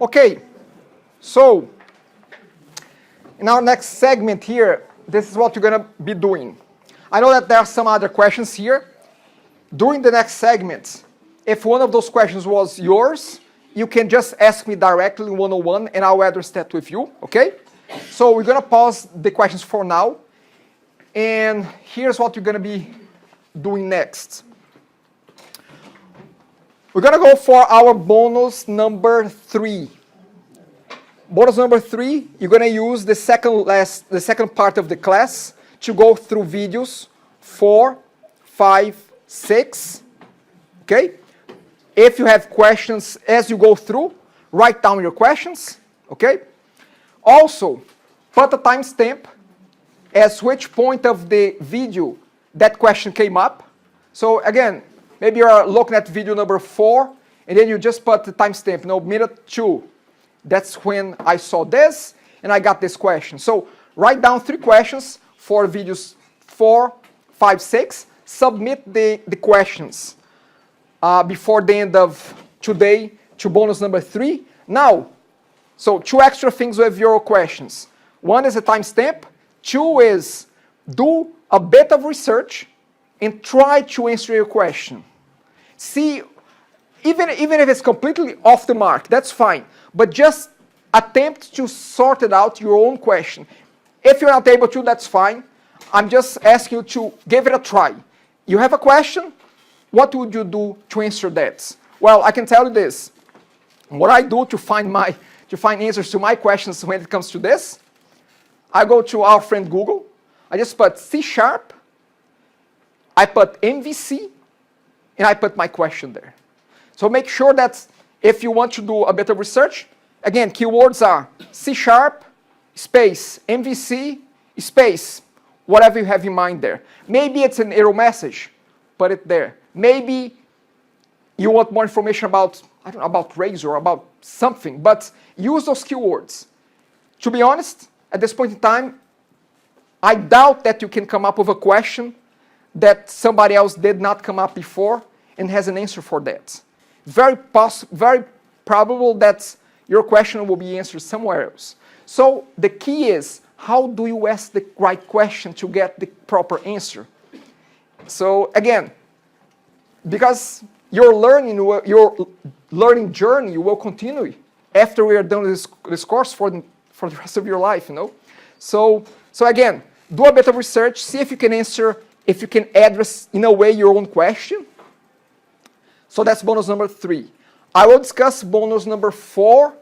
Okay, so in our next segment here, this is what you're going to be doing. I know that there are some other questions here. During the next segment, if one of those questions was yours, you can just ask me directly in 101 and I'll address that with you, okay? So we're going to pause the questions for now. And here's what you're going to be doing next. We're going to go for our bonus number 3. Bonus number 3, you're going to use the second part of the class to go through videos 4, 5, 6. Okay? If you have questions as you go through, write down your questions. Okay? Also, put a timestamp at which point of the video that question came up. So again, maybe you're looking at video number 4, and then you just put the timestamp, minute 2. That's when I saw this, and I got this question. So write down 3 questions for videos 4, 5, 6. Submit the questions before the end of today to bonus number 3. Now, so 2 extra things with your questions. 1 is a timestamp. 2 is do a bit of research and try to answer your question. See, even if it's completely off the mark, that's fine. But just attempt to sort it out your own question. If you're not able to, that's fine. I'm just asking you to give it a try. You have a question, what would you do to answer that? Well, I can tell you this. What I do to find answers to my questions when it comes to this, I go to our friend Google. I just put C#, I put MVC, and I put my question there. So make sure that if you want to do a bit of research, again, keywords are C# space MVC space whatever you have in mind there. Maybe it's an error message, put it there. Maybe you want more information about, I don't know, about race or about something, but use those keywords. To be honest, at this point in time, I doubt that you can come up with a question that somebody else did not come up before and has an answer for that. Very probable that your question will be answered somewhere else. So the key is, how do you ask the right question to get the proper answer? So again, because your learning journey will continue after we are done with this course for the rest of your life, So again, do a bit of research, see if you can answer, if you can address in a way your own question. So that's bonus number 3. I will discuss bonus number 4,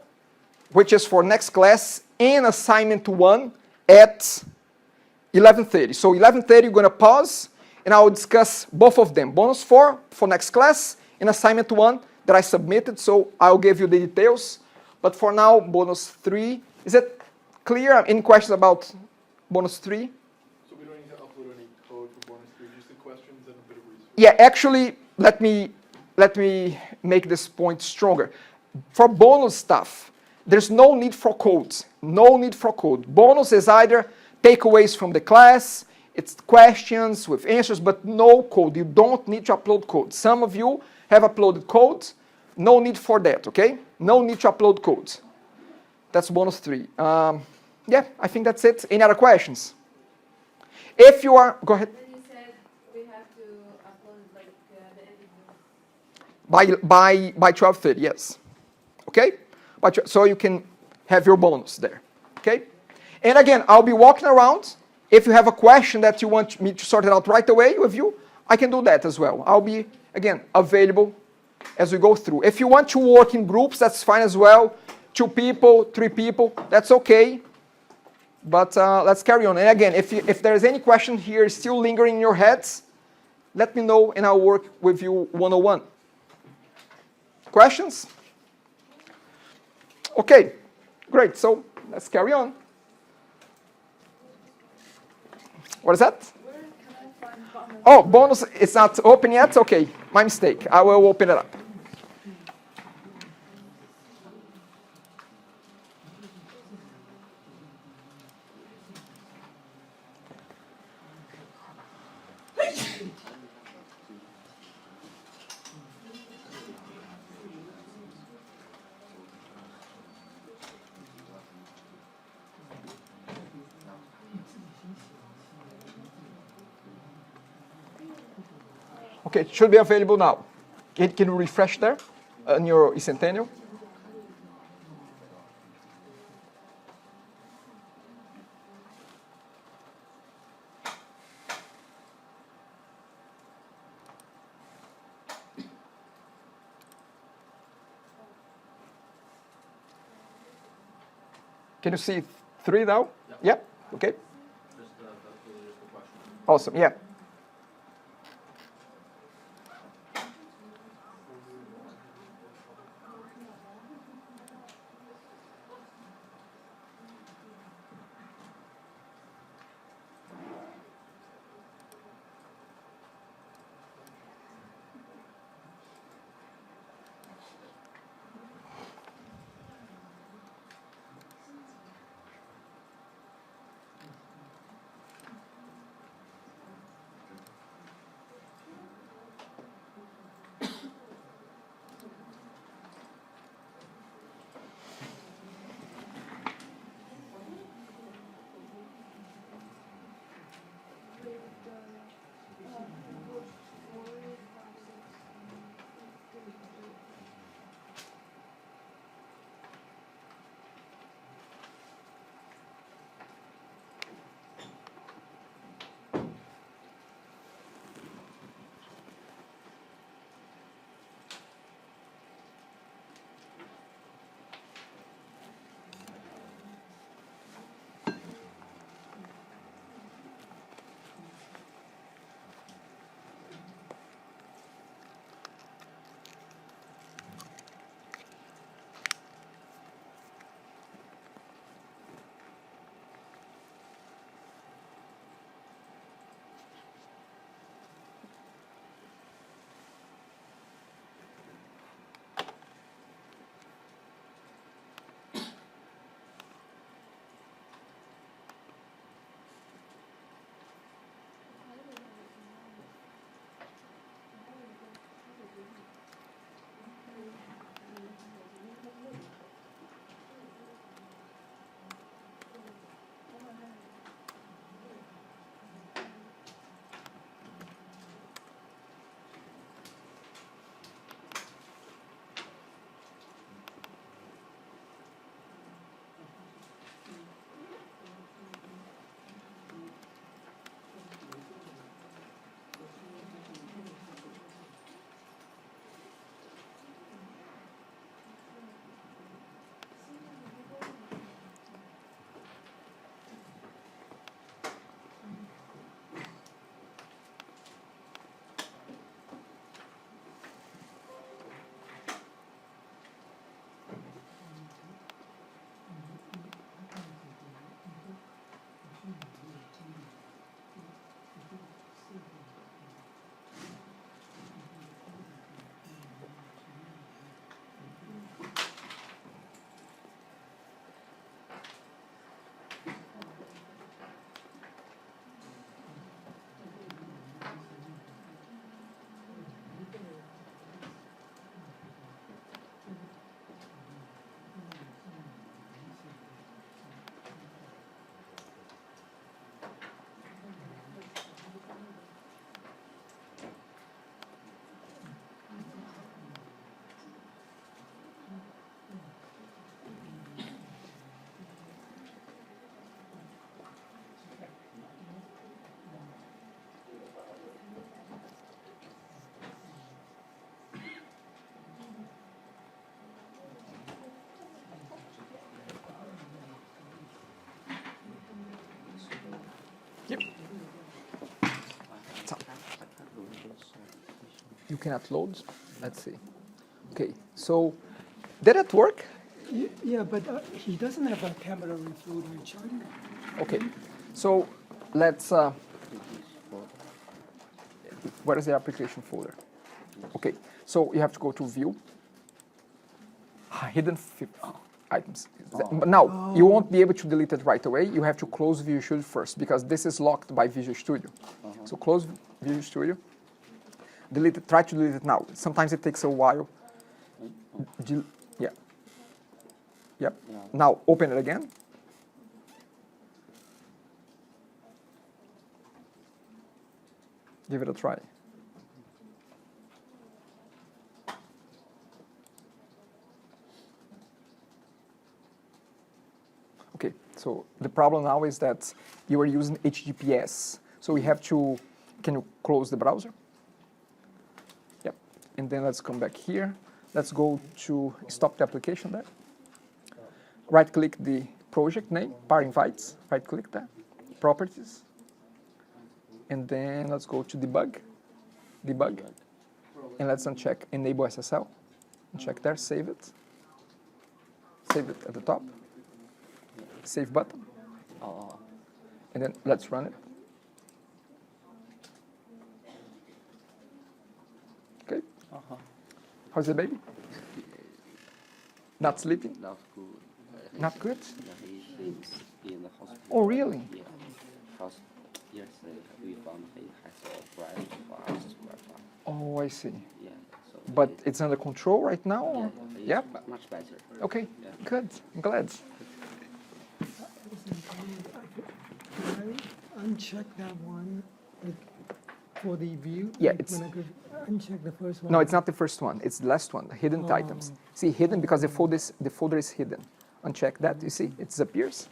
which is for next class, and assignment 1 at 11:30. So 11:30, you're going to pause, and I will discuss both of them. Bonus 4 for next class, and assignment 1 that I submitted, so I'll give you the details. But for now, bonus 3. Is it clear? Any questions about bonus 3? So we don't need to upload any code for bonus 3, just the questions and a bit of research? Yeah, actually, let me make this point stronger. For bonus stuff, there's no need for codes. No need for code. Bonus is either takeaways from the class, it's questions with answers, but no code. You don't need to upload code. Some of you have uploaded codes. No need for that, okay? No need to upload codes. That's bonus 3. Yeah, I think that's it. Any other questions? If you are, go ahead. Then you said we have to upload like the editing. By 12:30, yes. Okay? So you can have your bonus there. Okay? And again, I'll be walking around. If you have a question that you want me to sort it out right away with you, I can do that as well. I'll be, again, available as we go through. If you want to work in groups, that's fine as well. 2 people, 3 people, that's okay. But let's carry on. And again, if there's any question here still lingering in your heads, let me know and I'll work with you 101. Questions? Okay, great. So let's carry on. What is that? Where can I find bonus? Oh, bonus, it's not open yet? Okay, my mistake. I will open it up. Okay, it should be available now. Can you refresh there on your Centennial? Can you see 3 now? Yeah. Okay. Awesome. Yeah. Yep. So, you cannot load. Let's see. Okay. So, did it work? Yeah, but he doesn't have a camera folder in China. Okay. So, let's. Where is the application folder? Okay. So you have to go to View, Hidden Items. Now you won't be able to delete it right away. You have to close Visual Studio first because this is locked by Visual Studio. So close Visual Studio. Delete it. Try to delete it now. Sometimes it takes a while. Yeah. Yep. Now open it again. Give it a try. Okay, so the problem now is that you are using HTTPS. So we have to, can you close the browser? Yep, and then let's come back here. Let's go to stop the application there. Right click the project name, par invites, right click there, properties. And then let's go to debug, and let's uncheck enable SSL. Uncheck there, save it at the top, save button, and then let's run it. Okay, how's the baby? Not sleeping? Not good. Not good? Yeah, he's in the hospital. Oh, really? Yeah. First, yesterday we found he has a friend for us to work on. Oh, I see. Yeah. So But it's under control right now? yeah, Or? he's Yeah? much better. Okay, Yeah. good. I'm glad. Can I uncheck that one, like, for the view? Yeah, Like, it's- when I go uncheck the first one. No, it's not the first one. It's the last one, the hidden Oh. items. See, hidden because the folder is hidden. Uncheck that, you see, it disappears.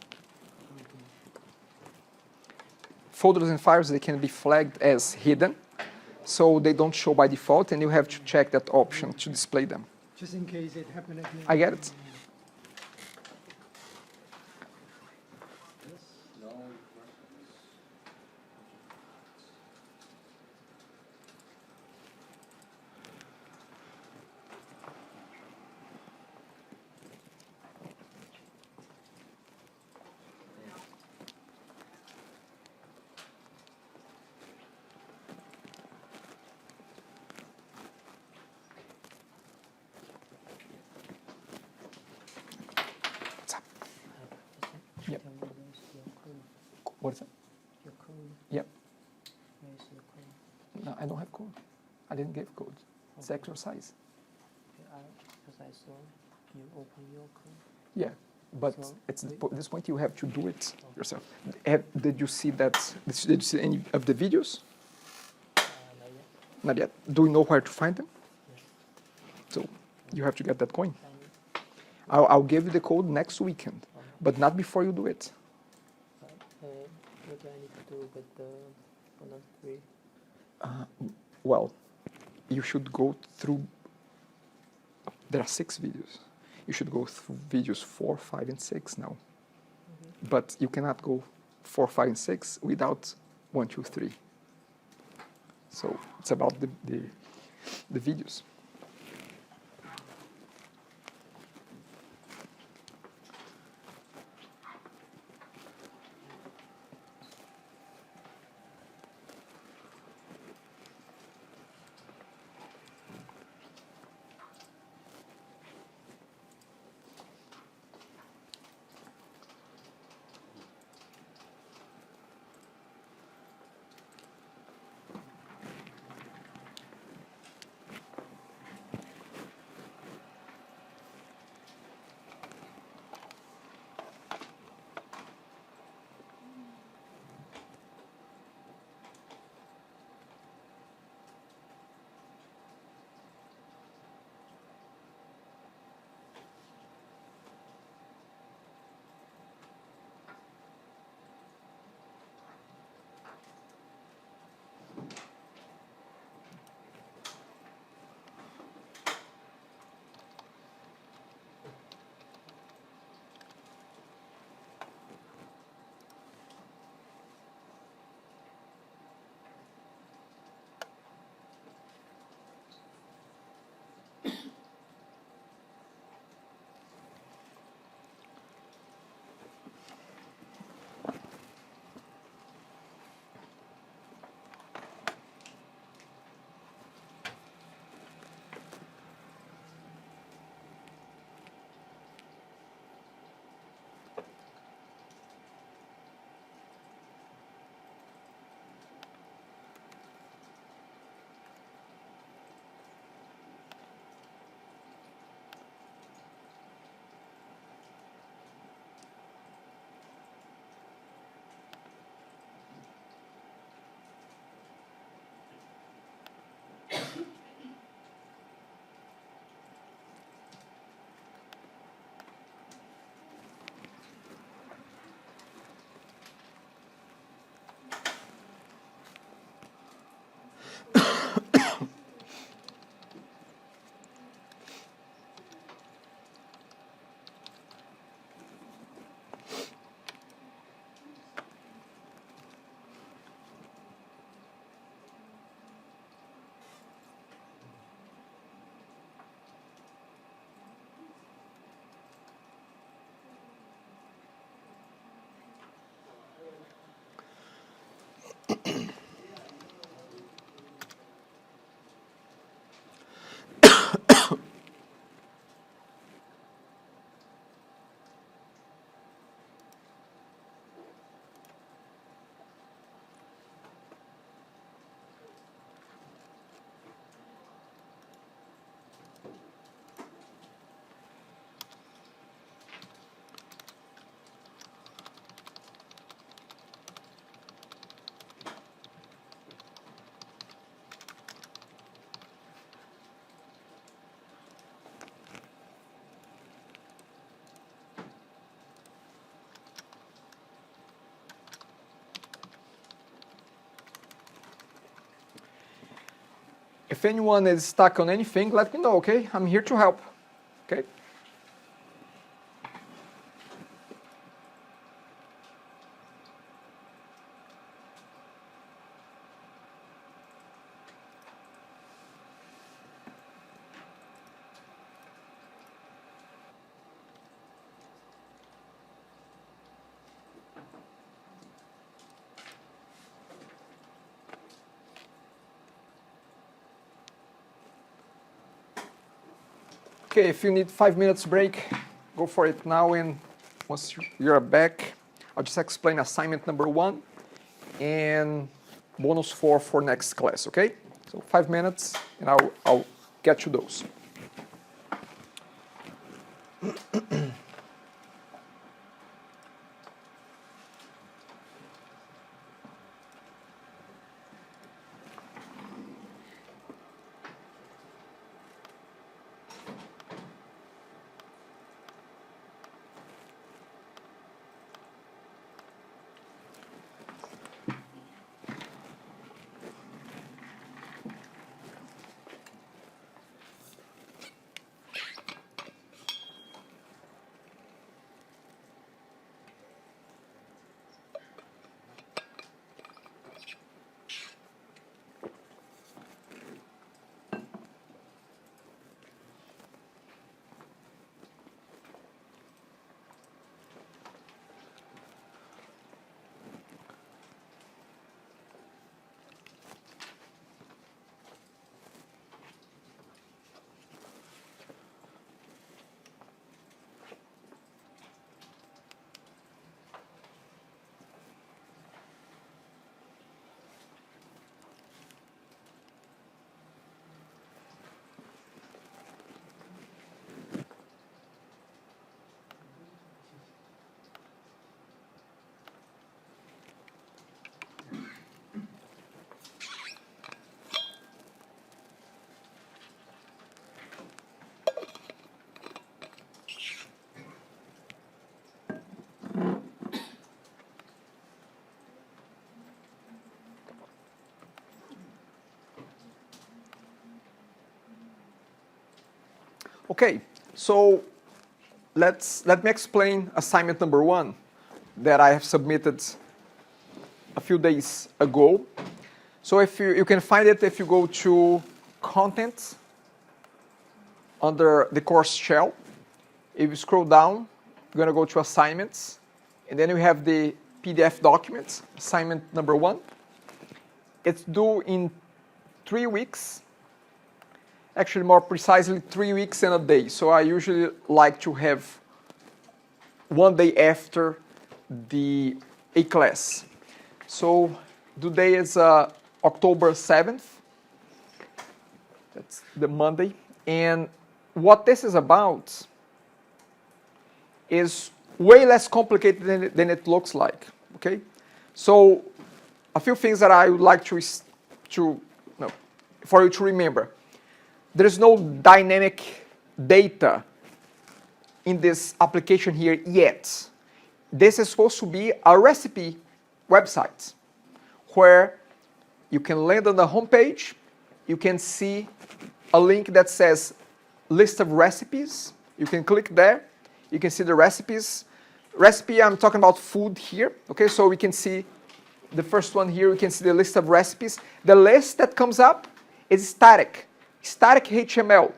Folders and files, they can be flagged as hidden, so they don't show by default, and you have to check that option to display them. Just in case it happened again. I get it. What's up? Yep. What is that? Your code, Yep. where is your code? No, I don't have code. I didn't give code. It's exercise. Because I saw you open your code. Yeah, but So, at wait. this point you have to do it yourself. Did you see that? Did you see any of the videos? Not yet. Not yet. Do you know where to find them? Yes. So you have to get that coin. And, I'll give you the code next weekend, but not before you do it. what do I need to do with the 103? Well, you should go through. There are 6 videos. You should go through videos 4, 5, and 6 now. But you cannot go 4, 5, and 6 without 1, 2, 3. So it's about the videos. If anyone is stuck on anything, let me know, okay? I'm here to help, okay? Okay, if you need 5 minutes break, go for it now, and once you're back, I'll just explain assignment number 1 and bonus 4 for next class, okay? So 5 minutes, and I'll get you those. Okay, so let me explain assignment number 1 that I have submitted a few days ago. So if you can find it if you go to content under the course shell. If you scroll down, you're going to go to assignments, and then we have the PDF documents, assignment number 1. It's due in 3 weeks. Actually, more precisely, 3 weeks and a day. So I usually like to have 1 day after the A class. So today is October 7th. That's the Monday. And what this is about is way less complicated than it looks like. Okay? So a few things that I would like for you to remember. There is no dynamic data in this application here yet. This is supposed to be a recipe website where you can land on the home page, you can see a link that says list of recipes. You can click there, you can see the recipes. Recipe, I'm talking about food here. Okay, so we can see the first one here, we can see the list of recipes. The list that comes up is static HTML.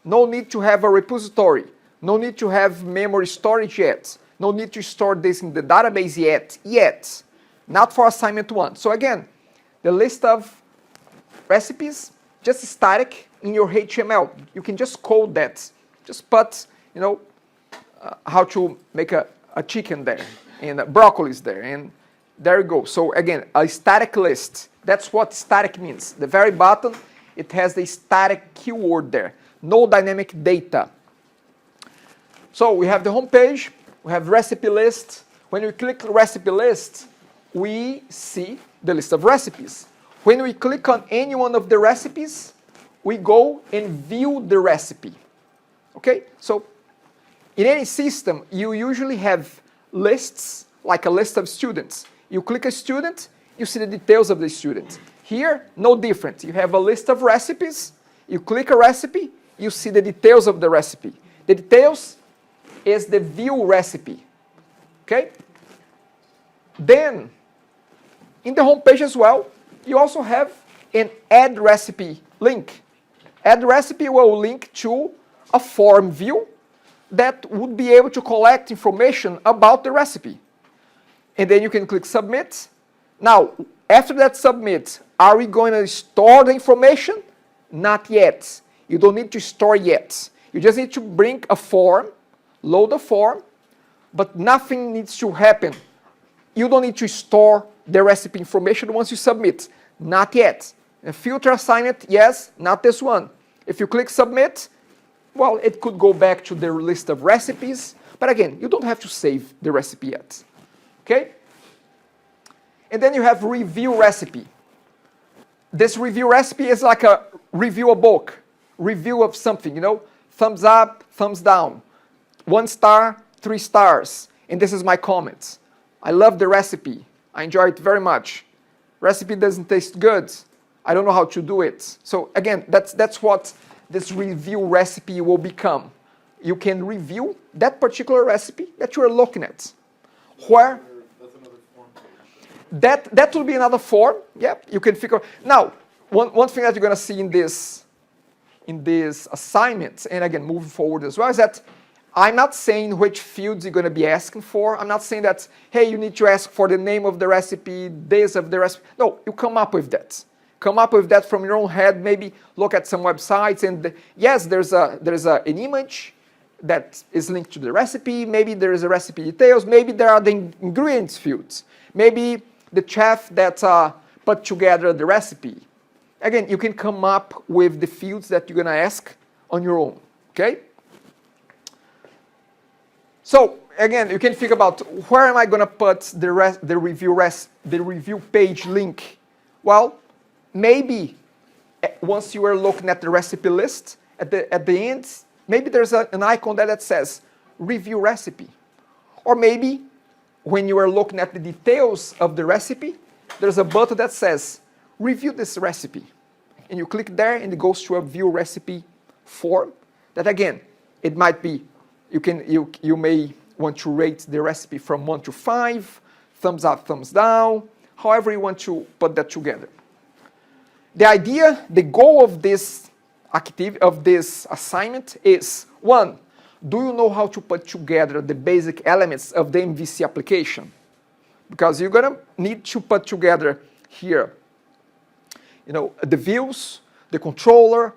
No need to have a repository. No need to have memory storage yet. No need to store this in the database yet. Not for assignment 1. So again, the list of recipes, just static in your HTML. You can just code that. Just put, how to make a chicken there, and broccoli is there, and there you go. So again, a static list. That's what static means. The very bottom, it has the static keyword there. No dynamic data. So we have the home page, we have recipe list. When we click recipe list, we see the list of recipes. When we click on any one of the recipes, we go and view the recipe. Okay? So in any system, you usually have lists, like a list of students. You click a student, you see the details of the student. Here, no different. You have a list of recipes, you click a recipe, you see the details of the recipe. The details is the view recipe. Okay? Then, in the home page as well, you also have an add recipe link. Add recipe will link to a form view that would be able to collect information about the recipe. And then you can click submit. Now, after that submit, are we going to store the information? Not yet. You don't need to store yet. You just need to bring a form, load a form, but nothing needs to happen. You don't need to store the recipe information once you submit. Not yet. A filter assignment, yes, not this one. If you click submit, well, it could go back to the list of recipes, but again, you don't have to save the recipe yet. Okay? And then you have review recipe. This review recipe is like a review a book, review of something, thumbs up, thumbs down, 1 star, 3 stars, and this is my comments. I love the recipe. I enjoy it very much. Recipe doesn't taste good. I don't know how to do it. So again, that's what this review recipe will become. You can review that particular recipe that you are looking at. Where That's another form page. that will be another form. Yep, you can figure. Now, one thing that you're going to see in this assignment, and again, moving forward as well, is that I'm not saying which fields you're going to be asking for. I'm not saying that, hey, you need to ask for the name of the recipe, days of the recipe. No, you come up with that. Come up with that from your own head. Maybe look at some websites, and yes, there's an image that is linked to the recipe. Maybe there is a recipe details. Maybe there are the ingredients fields. Maybe the chef that put together the recipe. Again, you can come up with the fields that you're going to ask on your own. Okay? So again, you can think about where am I going to put the review page link? Well, maybe once you are looking at the recipe list, at the end, maybe there's an icon there that says review recipe. Or maybe when you are looking at the details of the recipe, there's a button that says review this recipe. And you click there and it goes to a view recipe form that again, it might be, you may want to rate the recipe from 1 to 5, thumbs up, thumbs down, however you want to put that together. The idea, the goal of this activity, of this assignment is, 1, do you know how to put together the basic elements of the MVC application? Because you're going to need to put together here, the views, the controller,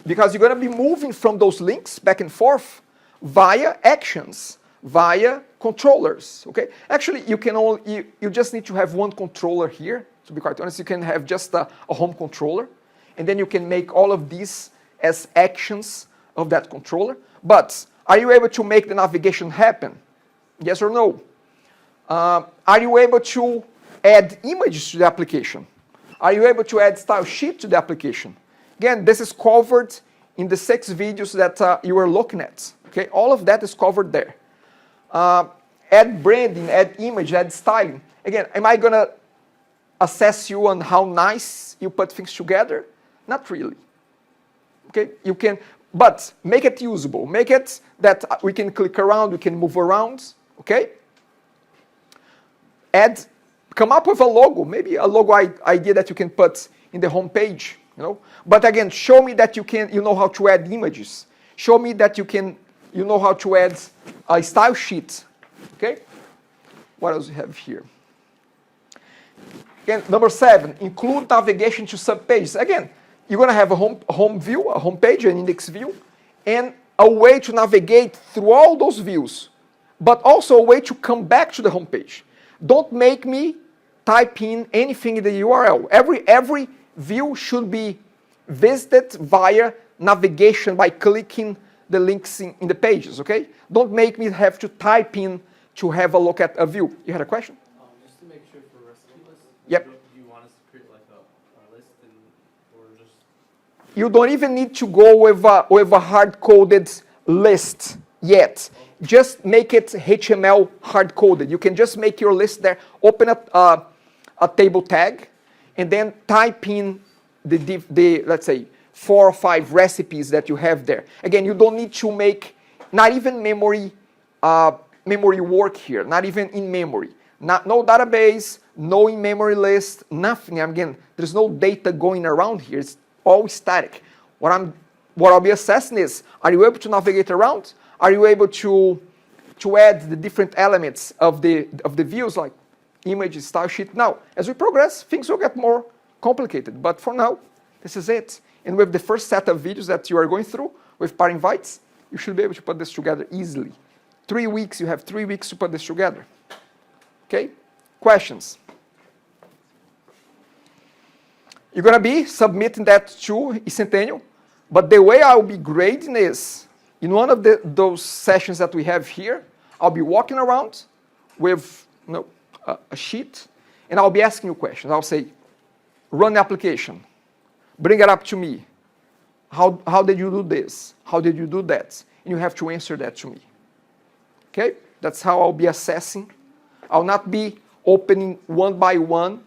because you're going to be moving from those links back and forth via actions, via controllers, okay? Actually, you just need to have one controller here. To be quite honest, you can have just a home controller, and then you can make all of these as actions of that controller. But are you able to make the navigation happen? Yes or no? Are you able to add images to the application? Are you able to add style sheet to the application? Again, this is covered in the 6 videos that you are looking at. Okay, all of that is covered there. Add branding, add image, add styling. Again, am I going to assess you on how nice you put things together? Not really. Okay, you can, but make it usable. Make it that we can click around, we can move around. Okay. Come up with a logo, maybe a logo idea that you can put in the home page. But again, show me that you know how to add images. Show me that you know how to add a style sheet. Okay. What else we have here? Again, number 7, include navigation to subpages. Again, you're going to have a home view, a home page, an index view, and a way to navigate through all those views, but also a way to come back to the home page. Don't make me type in anything in the URL. Every view should be visited via navigation by clicking the links in the pages, okay? Don't make me have to type in to have a look at a view. You had a question? Just to make sure for recipe lists, Yep. do you want us to create like a list or just... You don't even need to go with a hard-coded list yet. Just make it HTML hard-coded. You can just make your list there, open a table tag, and then type in the let's say, 4 or 5 recipes that you have there. Again, you don't need to make, not even memory work here, not even in memory. No database, no in-memory list, nothing. Again, there's no data going around here. It's all static. What I'll be assessing is, are you able to navigate around? Are you able to add the different elements of the views, like image, style sheet? Now, as we progress, things will get more complicated. But for now, this is it. And with the first set of videos that you are going through, with part invites, you should be able to put this together easily. 3 weeks, you have 3 weeks to put this together. Okay? Questions? You're going to be submitting that to Centennial, but the way I'll be grading is, in one of those sessions that we have here, I'll be walking around with a sheet, and I'll be asking you questions. I'll say, run the application. Bring it up to me. How did you do this? How did you do that? And you have to answer that to me. Okay? That's how I'll be assessing. I'll not be opening one by one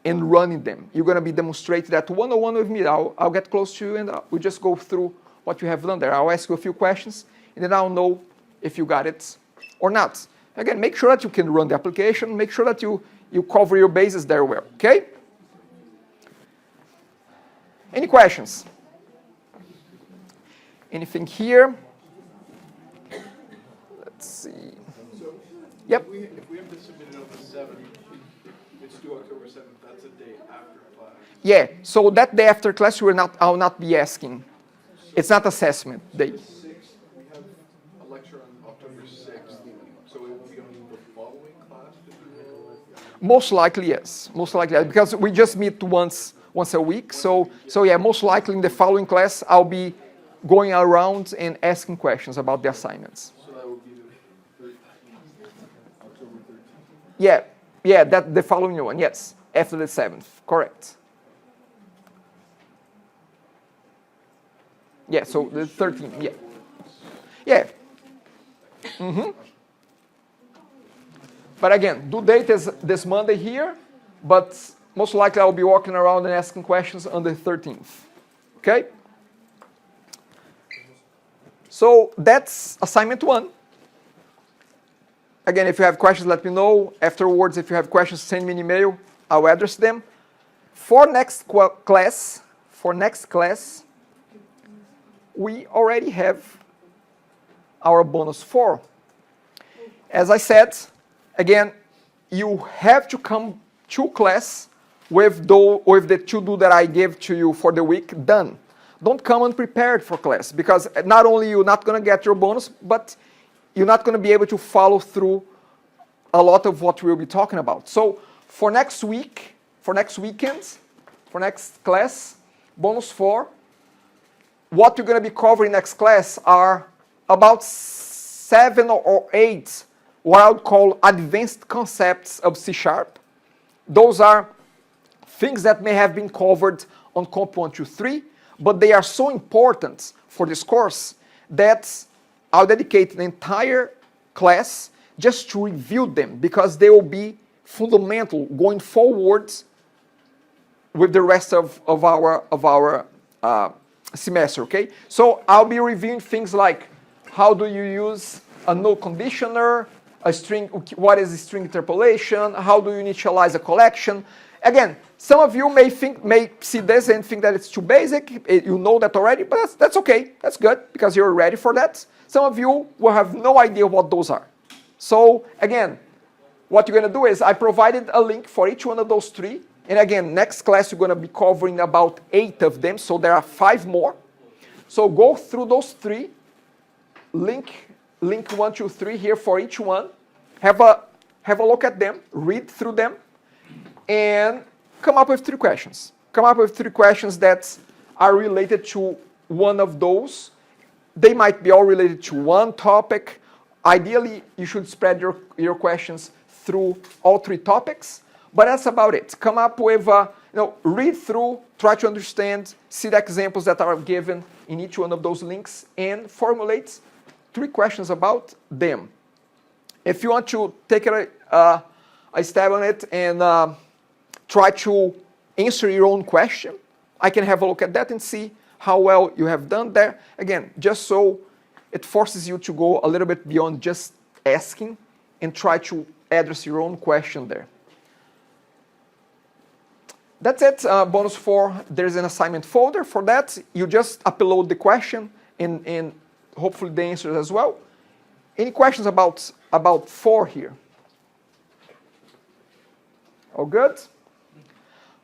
and running them. You're going to be demonstrating that one-on-one with me. I'll get close to you and we'll just go through what you have done there. I'll ask you a few questions and then I'll know if you got it or not. Again, make sure that you can run the application. Make sure that you cover your bases there well. Okay? Any questions? Anything here? Let's see. So, Yep. if we have to submit it on the 7th, it's due October 7th, that's a day after class. Yeah, so that day after class, I'll not be asking. It's not assessment day. 6th, we have a lecture on October 6th, so it will be on the following class to do it? Most likely, yes. Most likely, because we just meet once a week. So yeah, most likely in the following class, I'll be going around and asking questions about the assignments. So that would be the October 13th. Yeah, that the following one, yes, after the 7th, correct. Yeah, so the 13th, yeah. Yeah. But again, due date is this Monday here, but most likely I'll be walking around and asking questions on the 13th. Okay? So that's assignment 1. Again, if you have questions, let me know. Afterwards, if you have questions, send me an email. I'll address them. For next class, we already have our bonus 4. As I said, again, you have to come to class with the to-do that I gave to you for the week done. Don't come unprepared for class, because not only you're not going to get your bonus, but you're not going to be able to follow through a lot of what we'll be talking about. So for next week, for next weekend, for next class, bonus 4, what you're going to be covering next class are about 7 or 8 what I would call advanced concepts of C#. Those are things that may have been covered on comp229, but they are so important for this course that I'll dedicate an entire class just to review them, because they will be fundamental going forward with the rest of our semester, okay? So I'll be reviewing things like how do you use a null conditioner, a string, what is a string interpolation, how do you initialize a collection. Again, some of you may see this and think that it's too basic. You know that already, but that's okay. That's good, because you're ready for that. Some of you will have no idea what those are. So again, what you're going to do is I provided a link for each one of those 3. And again, next class we're going to be covering about 8 of them, so there are 5 more. So go through those 3, link 1, 2, 3 here for each one. Have a look at them, read through them, and come up with 3 questions. Come up with 3 questions that are related to one of those. They might be all related to one topic. Ideally, you should spread your questions through all 3 topics, but that's about it. Come up with, read through, try to understand, see the examples that are given in each one of those links, and formulate 3 questions about them. If you want to take a stab on it and try to answer your own question, I can have a look at that and see how well you have done there. Again, just so it forces you to go a little bit beyond just asking and try to address your own question there. That's it, bonus 4. There's an assignment folder for that. You just upload the question and hopefully the answers as well. Any questions about 4 here? All good?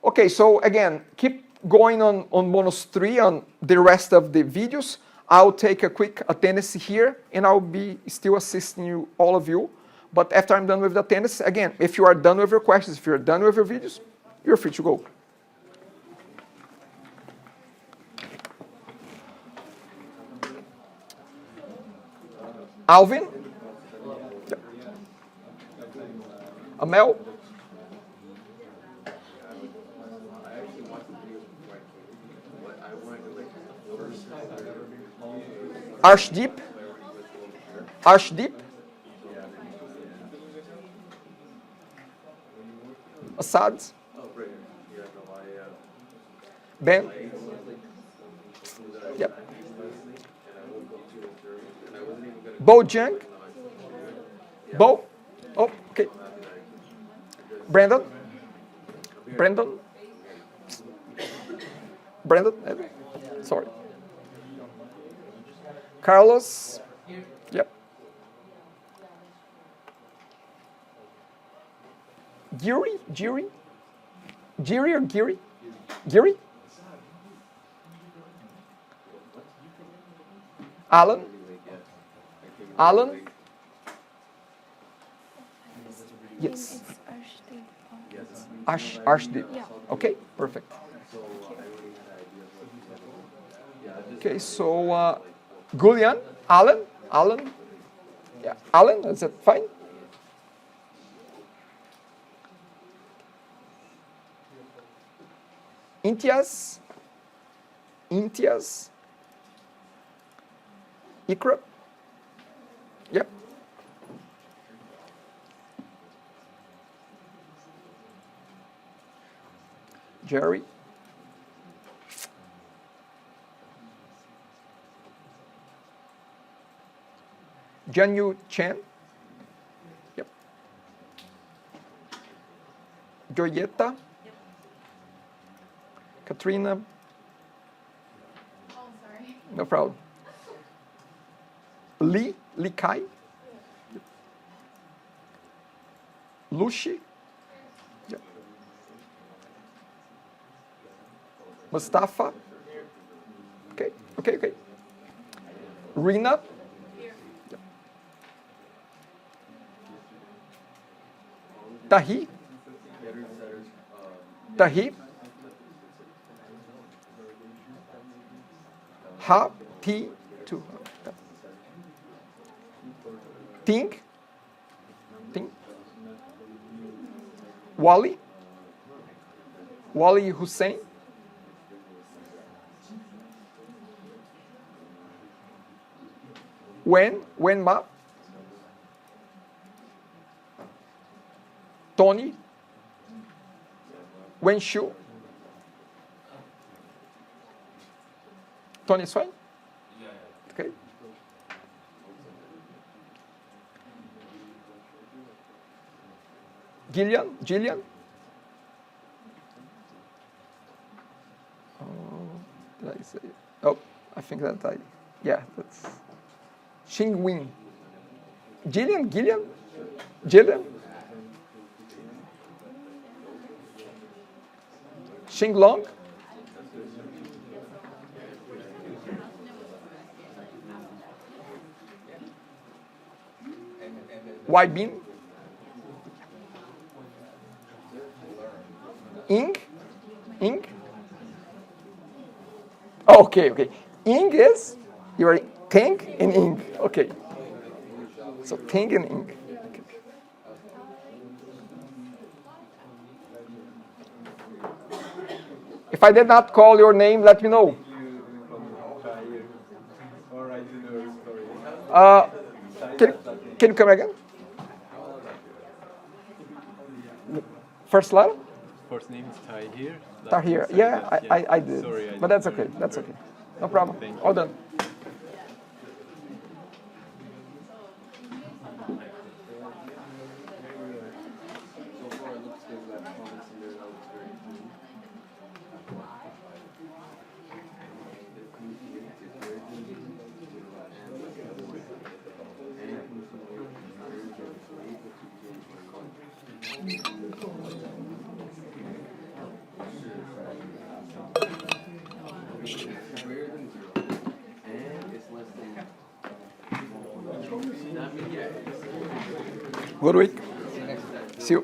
Okay, so again, keep going on bonus 3 on the rest of the videos. I'll take a quick attendance here and I'll be still assisting you, all of you. But after I'm done with the attendance, again, if you are done with your questions, if you're done with your videos, you're free to go. Alvin? Yeah. Amel? Arshdeep? Arshdeep? Assad? Ben? Yep. Bojang? Bo? Oh, okay. Brandon? Brandon? Brandon? Sorry. Carlos? Yep. Giri? Giri? Giri or Giri? Giri? Alan? Alan? Yes. Arshdeep. Yeah. Okay, perfect. Okay, so Gulian, Alan, yeah, Alan, is that fine? Intias, Ikra, yep. Jerry. Janyu Chen. Yep. Joyeta. Yep. Katrina. Oh, sorry. No problem. Li Kai. Yep. Lushi. Yep. Mustafa. Okay. Rina. Tahi. Ha. Ti. Tu. Ting. Wali Hussein. When Ma. Tony. Wen Shu. Tony is fine? Okay. Gillian. Oh, did I say it? Oh, I think that that's Xing Wing. Gillian? Xinglong. Bin. Ing. Oh, okay. Ing is, you are Tang and Ing. Okay. So Tang and Ing. Okay. If I did not call your name, let me know. Can you come again? First letter? First name is Tahir. Tahir. Yeah, I did. Sorry, I but that's didn't okay. know. That's okay. No problem. Thank you. All done. Good week. See you.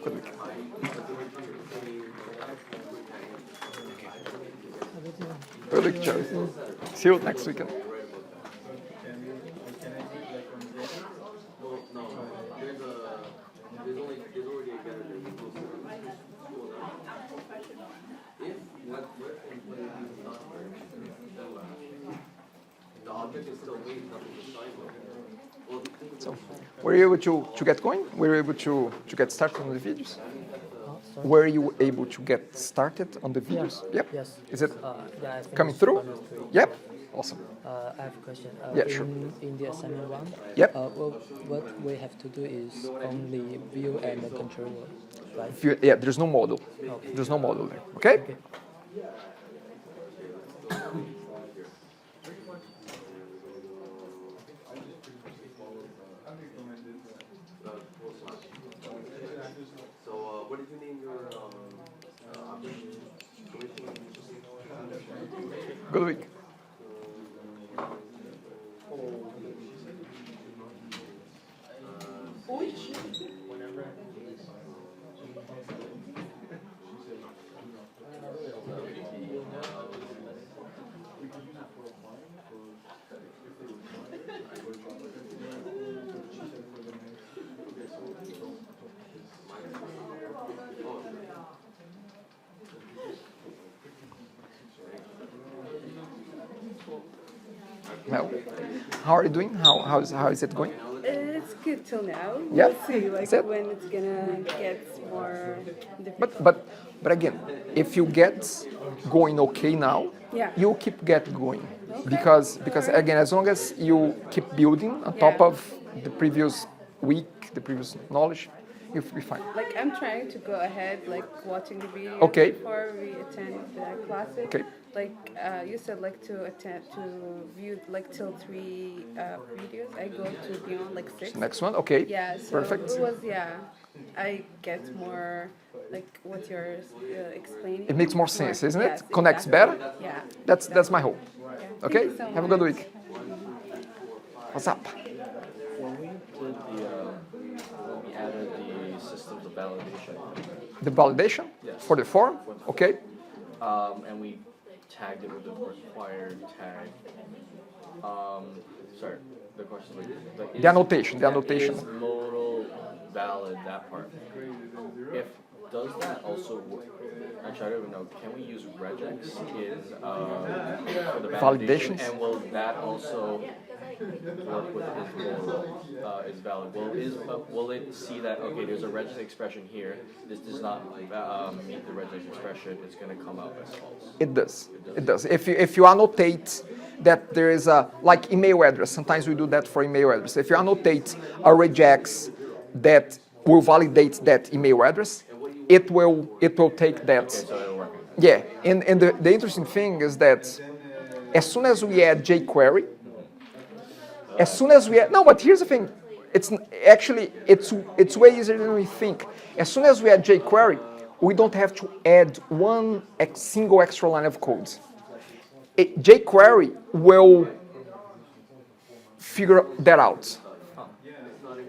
Good week. Good week, Charlie. See you next weekend. So, were you able to get going? Were you able to get started on the videos? Were you able to get started on the videos? Yep. Yes. Is it Yeah, I finished coming through? 103. Yep. Awesome. I have a question. Yeah, sure. In the assignment one, Yep. what we have to do is only view and the controller, right? Yeah, there's no model. Okay. There's no model there. Okay? Okay. So, what did you name your Good week. Well, how are you doing? How is it going? It's good till now. Yeah? We'll see like That's it? when it's gonna get more difficult. But again, if you get going okay now, Yeah. you keep get going Okay. because again, as long as you keep building on top Yeah. of the previous week, the previous knowledge, you'll be fine. Like I'm trying to go ahead, like watching the video Okay. before we attend the classes. Okay. Like you said, like to attend to view like till 3 videos. I go to beyond like 6. Next one, okay. Yeah. So Perfect. it was I get more like what you're explaining. It makes more sense, isn't Yes, it? Connects exactly. better. Yeah. That's my hope. Yeah. Okay. Thank you so Have a good much. week. What's up? When we did when we added the systems of validation, The validation Yes. for the form. Okay. and we tagged it with the required tag. Sorry, the question is like The annotation, the annotation. Is modal valid, that part? Does that also work? Actually, I don't even know. Can we use regex in for the validation? Validations? And will that also work with is modal is valid? Will it see that okay? There's a regex expression here. This does not meet the regex expression. It's going to come out as false. It does. It does. If you annotate that there is a, like email address, sometimes we do that for email address. If you annotate a regex that will validate that email address, it will take that. So it'll work. Yeah, and the interesting thing is that as soon as we add jQuery, as soon as we add, no, but here's the thing, it's way easier than we think. As soon as we add jQuery, we don't have to add one single extra line of code. jQuery will figure that out.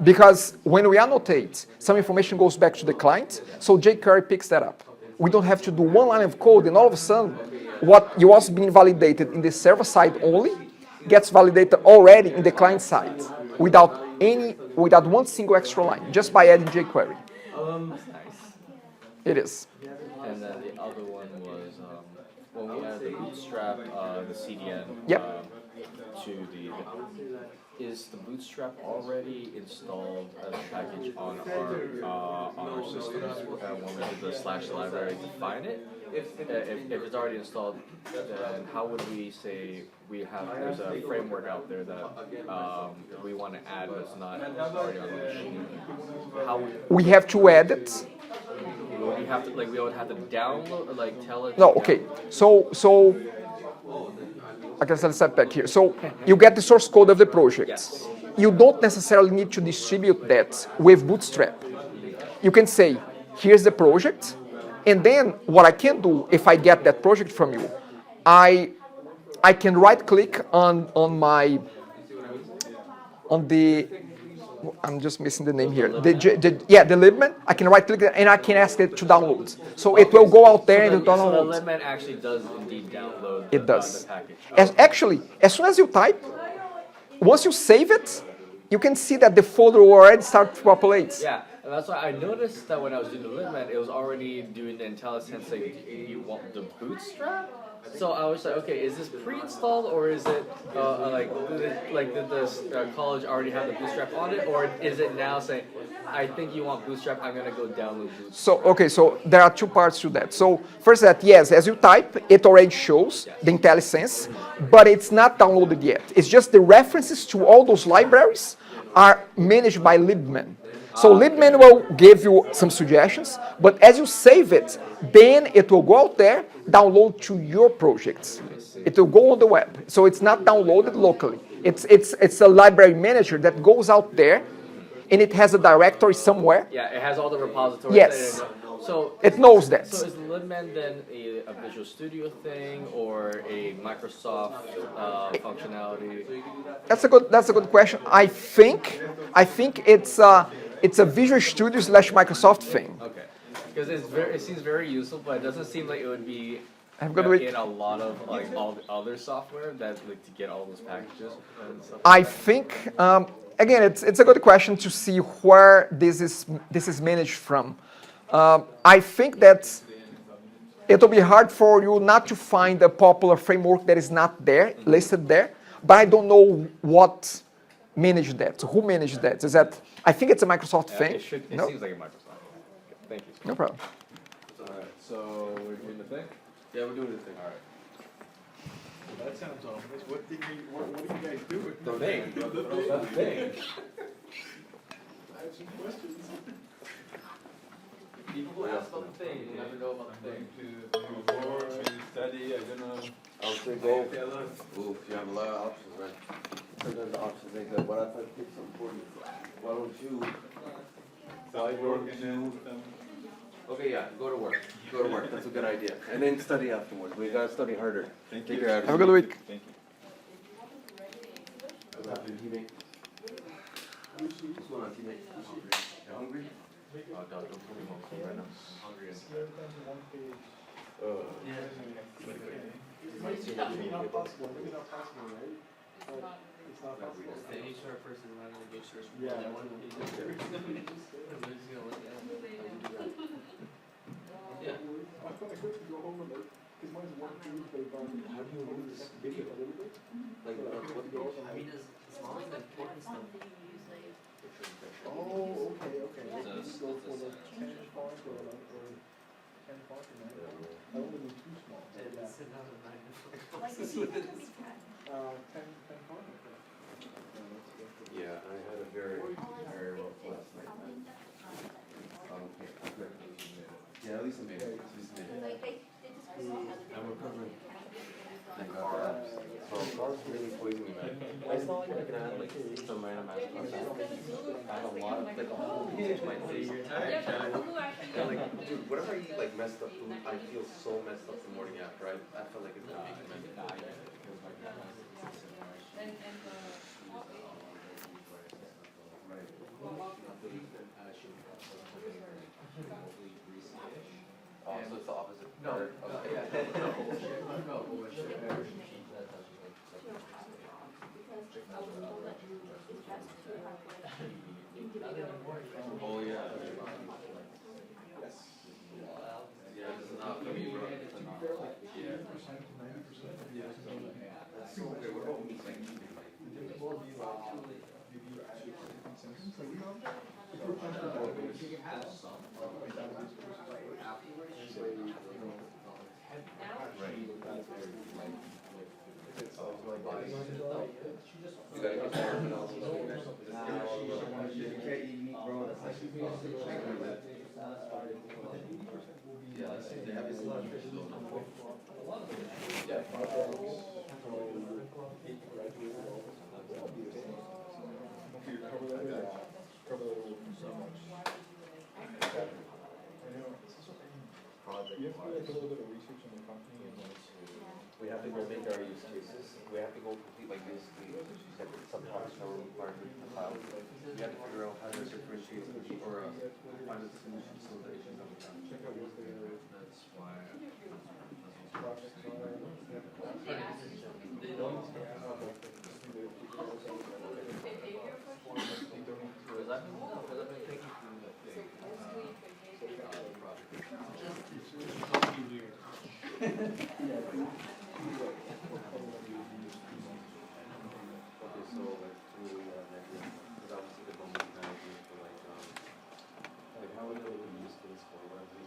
Because when we annotate, some information goes back to the client, so jQuery picks that up. We don't have to do one line of code, and all of a sudden, what was being validated in the server side only gets validated already in the client side, without one single extra line, just by adding jQuery. That's nice. It is. And then the other one was when we added the bootstrap, the CDN Yep. to the. Is the bootstrap already installed as a package on our systems when we did the /library define it? If it's already installed, then how would we say there's a framework out there that we want to add that's not already on the machine? How We have to add it. would we have to we would have to download tell it? No, okay. So I can step back here. So you get the source code of the project. Yes. You don't necessarily need to distribute that with Bootstrap. You can say, here's the project, and then what I can do if I get that project from you, I can right click on the I'm just missing the name here. The libman. I can right click it and I can ask it to download. So it will go out there and it will So the download. libman actually does indeed download It does. the package. As soon as you type, once you save it, you can see that the folder will already start to populate. Yeah, and that's why I noticed that when I was doing the libman, it was already doing the IntelliSense you want the bootstrap? So I was like, okay, is this pre-installed or is it did the college already have the bootstrap on it, or is it now saying, I think you want bootstrap, I'm gonna go download bootstrap? So there are two parts to that. So first that, yes, as you type, it already shows the IntelliSense, but it's not downloaded yet. It's just the references to all those libraries are managed by libman. So libman will give you some suggestions, but as you save it, then it will go out there, download to your projects. It will go on the web. So it's not downloaded locally. It's a library manager that goes out there, and it has a directory somewhere. Yeah, it has all the repositories. Yes. So it knows that. So is libman then a Visual Studio thing or a Microsoft functionality? That's a good question. I think it's a Visual Studio / Microsoft thing. Okay, because it seems very useful, but it doesn't seem like it would be in a lot of all the other software that to get all those packages and stuff. I think again, it's a good question to see where this is managed from. I think that it will be hard for you not to find a popular framework that is not there, listed there, but I don't know what managed that. So who managed that? Is that, I think it's a Microsoft thing. It seems like a Microsoft. Thank you. No problem. Alright, so we're doing the thing? Yeah, we're doing the thing. All right. Well, that sounds ominous. What do you guys do? The thing. The thing. I have some questions. People ask about the thing. You never know about the thing. To study, I don't know. I would say go. Oof, you have a lot of options, right? Sometimes the options ain't good. What if I pick something for you? Why don't you? Okay, yeah, go to work. Go to work. That's a good idea. And then study afterwards. We gotta study harder. Thank Take you. care. Have a good week. Thank you. What's happening, teammate? What's going on, teammate? You hungry? Oh God, don't put me on right now. Hungry. The HR person running the HR. Yeah. Like, what I mean, as long as the important stuff you use like. Oh, okay. It's a- Go it's a for like set. 10 font or 10 font or 9. I only need too small. And sit down and write it. Like if you, Yeah, I had a very rough last night, man. Yeah, at least I made it. At least I made it. I'm recovering. Thank God. So carbs really poison me, man. It's not like I can have like some random ass carbs. I had a lot of like a whole piece of my face. And like, dude, whatever I eat like messed up food, I feel so messed up the morning after. I feel like it's gonna be tremendous. Oh, so it's the opposite. No. Oh yeah. Yes. Yeah, this is not for me, bro. Yeah. That's so weird. What about me? You gotta get someone else. You can't eat meat, bro. That's like yeah, they have this lot of fish though. We have to go make our use cases. We have to go complete like basically some functional requirement files. We have to figure out how to differentiate or find a solution so the issues that we have. That's why. Okay, so like through because obviously the moment management for like how would they use this for what are we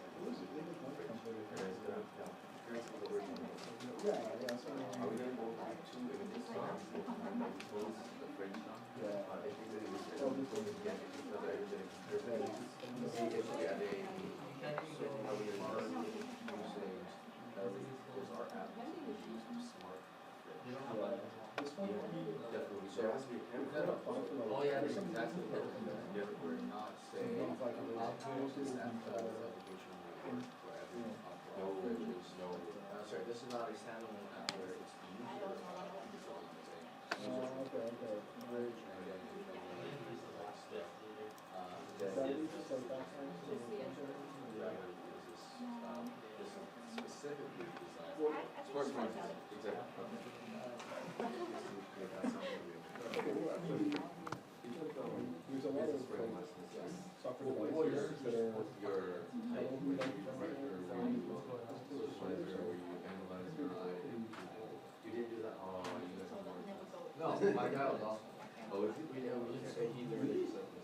gonna go back to images the French definitely. So it has to be a camera. Oh yeah, that's exactly what we're not saying. No, sorry, this is not a standalone app where it's the user specifically designed sports marketing. Exactly. There's a lot of software devices that are your type, where you socializer, where you analyze your eye. You didn't do that? Oh, you guys have more. No, my guy was awesome. Oh, is he? Yeah, we just say he literally said this.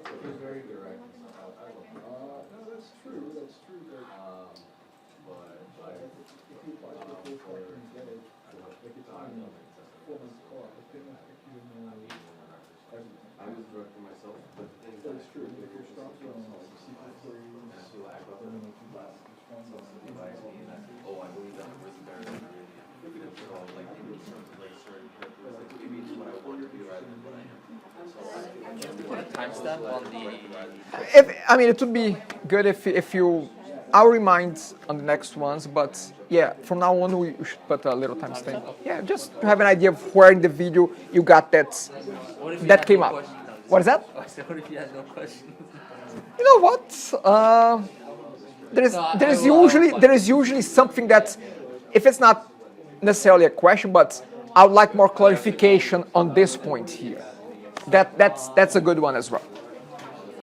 So he's very direct. No, that's true. That's true. But I was directing myself, but the thing is true. If you're strong, oh, I believe that really better than really. So like maybe like certain characters, like maybe it's what I want to be rather than what I am. So Timestamp on the. I mean, it would be good if you. I'll remind on the next ones, but yeah, from now on we should put a little timestamp. Yeah, just to have an idea of where in the video you got that came up. What is that? What if you had no questions? You know what? There is usually something that, if it's not necessarily a question, but I would like more clarification on this point here. That's a good one as well.